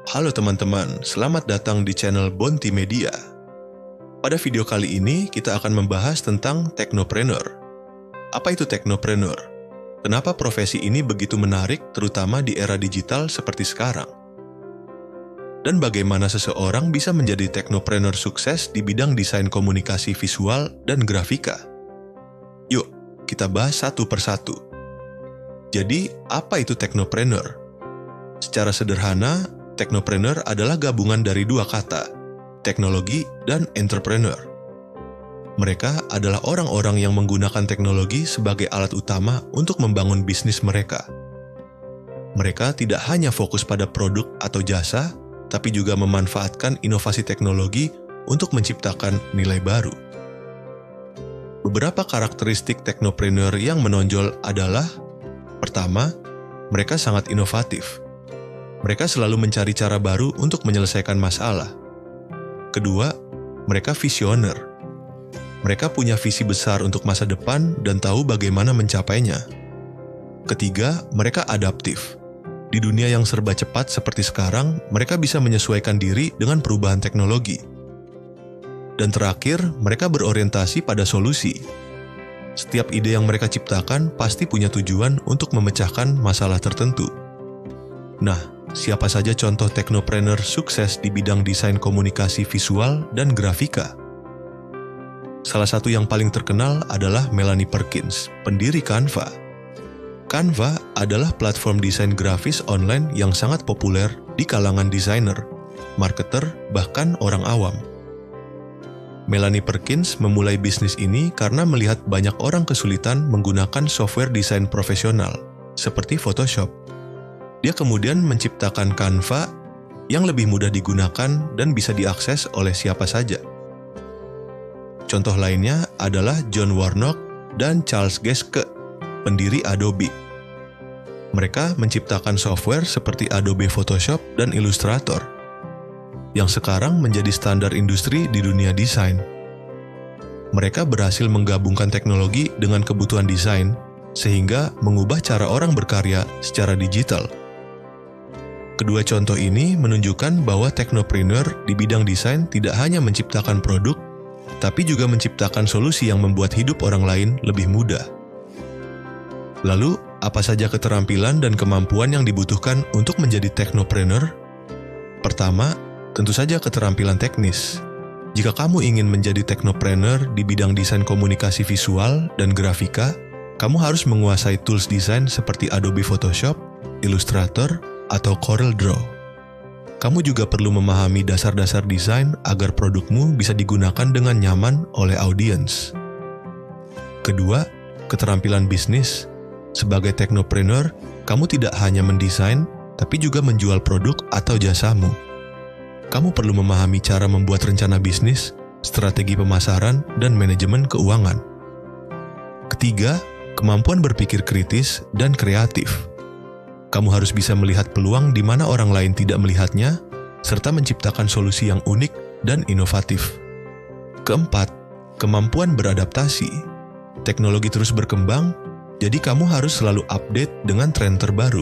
Halo teman-teman, selamat datang di channel Bonti Media. Pada video kali ini, kita akan membahas tentang technopreneur. Apa itu technopreneur? Kenapa profesi ini begitu menarik, terutama di era digital seperti sekarang? Dan bagaimana seseorang bisa menjadi technopreneur sukses di bidang desain komunikasi visual dan grafika? Yuk, kita bahas satu persatu. Jadi, apa itu technopreneur? Secara sederhana, technopreneur adalah gabungan dari dua kata, teknologi dan entrepreneur. Mereka adalah orang-orang yang menggunakan teknologi sebagai alat utama untuk membangun bisnis mereka. Mereka tidak hanya fokus pada produk atau jasa, tapi juga memanfaatkan inovasi teknologi untuk menciptakan nilai baru. Beberapa karakteristik technopreneur yang menonjol adalah: pertama, mereka sangat inovatif. Mereka selalu mencari cara baru untuk menyelesaikan masalah. Kedua, mereka visioner. Mereka punya visi besar untuk masa depan dan tahu bagaimana mencapainya. Ketiga, mereka adaptif. Di dunia yang serba cepat seperti sekarang, mereka bisa menyesuaikan diri dengan perubahan teknologi. Dan terakhir, mereka berorientasi pada solusi. Setiap ide yang mereka ciptakan pasti punya tujuan untuk memecahkan masalah tertentu. Nah, siapa saja contoh technopreneur sukses di bidang desain komunikasi visual dan grafika? Salah satu yang paling terkenal adalah Melanie Perkins, pendiri Canva. Canva adalah platform desain grafis online yang sangat populer di kalangan desainer, marketer, bahkan orang awam. Melanie Perkins memulai bisnis ini karena melihat banyak orang kesulitan menggunakan software desain profesional, seperti Photoshop. Dia kemudian menciptakan Canva yang lebih mudah digunakan dan bisa diakses oleh siapa saja. Contoh lainnya adalah John Warnock dan Charles Geschke, pendiri Adobe. Mereka menciptakan software seperti Adobe Photoshop dan Illustrator, yang sekarang menjadi standar industri di dunia desain. Mereka berhasil menggabungkan teknologi dengan kebutuhan desain, sehingga mengubah cara orang berkarya secara digital. Kedua contoh ini menunjukkan bahwa technopreneur di bidang desain tidak hanya menciptakan produk, tapi juga menciptakan solusi yang membuat hidup orang lain lebih mudah. Lalu, apa saja keterampilan dan kemampuan yang dibutuhkan untuk menjadi technopreneur? Pertama, tentu saja keterampilan teknis. Jika kamu ingin menjadi technopreneur di bidang desain komunikasi visual dan grafika, kamu harus menguasai tools desain seperti Adobe Photoshop, Illustrator, atau Corel Draw. Kamu juga perlu memahami dasar-dasar desain agar produkmu bisa digunakan dengan nyaman oleh audiens. Kedua, keterampilan bisnis. Sebagai technopreneur, kamu tidak hanya mendesain, tapi juga menjual produk atau jasamu. Kamu perlu memahami cara membuat rencana bisnis, strategi pemasaran, dan manajemen keuangan. Ketiga, kemampuan berpikir kritis dan kreatif. Kamu harus bisa melihat peluang di mana orang lain tidak melihatnya, serta menciptakan solusi yang unik dan inovatif. Keempat, kemampuan beradaptasi. Teknologi terus berkembang, jadi kamu harus selalu update dengan tren terbaru.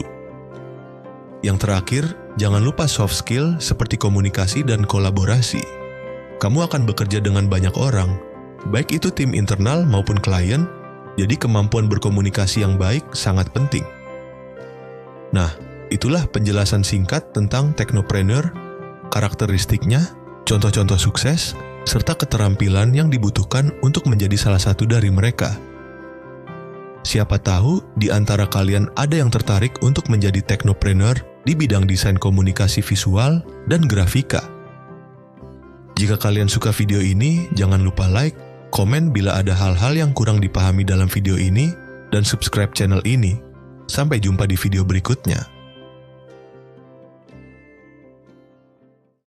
Yang terakhir, jangan lupa soft skill seperti komunikasi dan kolaborasi. Kamu akan bekerja dengan banyak orang, baik itu tim internal maupun klien, jadi kemampuan berkomunikasi yang baik sangat penting. Nah, itulah penjelasan singkat tentang technopreneur, karakteristiknya, contoh-contoh sukses, serta keterampilan yang dibutuhkan untuk menjadi salah satu dari mereka. Siapa tahu di antara kalian ada yang tertarik untuk menjadi technopreneur di bidang desain komunikasi visual dan grafika. Jika kalian suka video ini, jangan lupa like, komen bila ada hal-hal yang kurang dipahami dalam video ini, dan subscribe channel ini. Sampai jumpa di video berikutnya.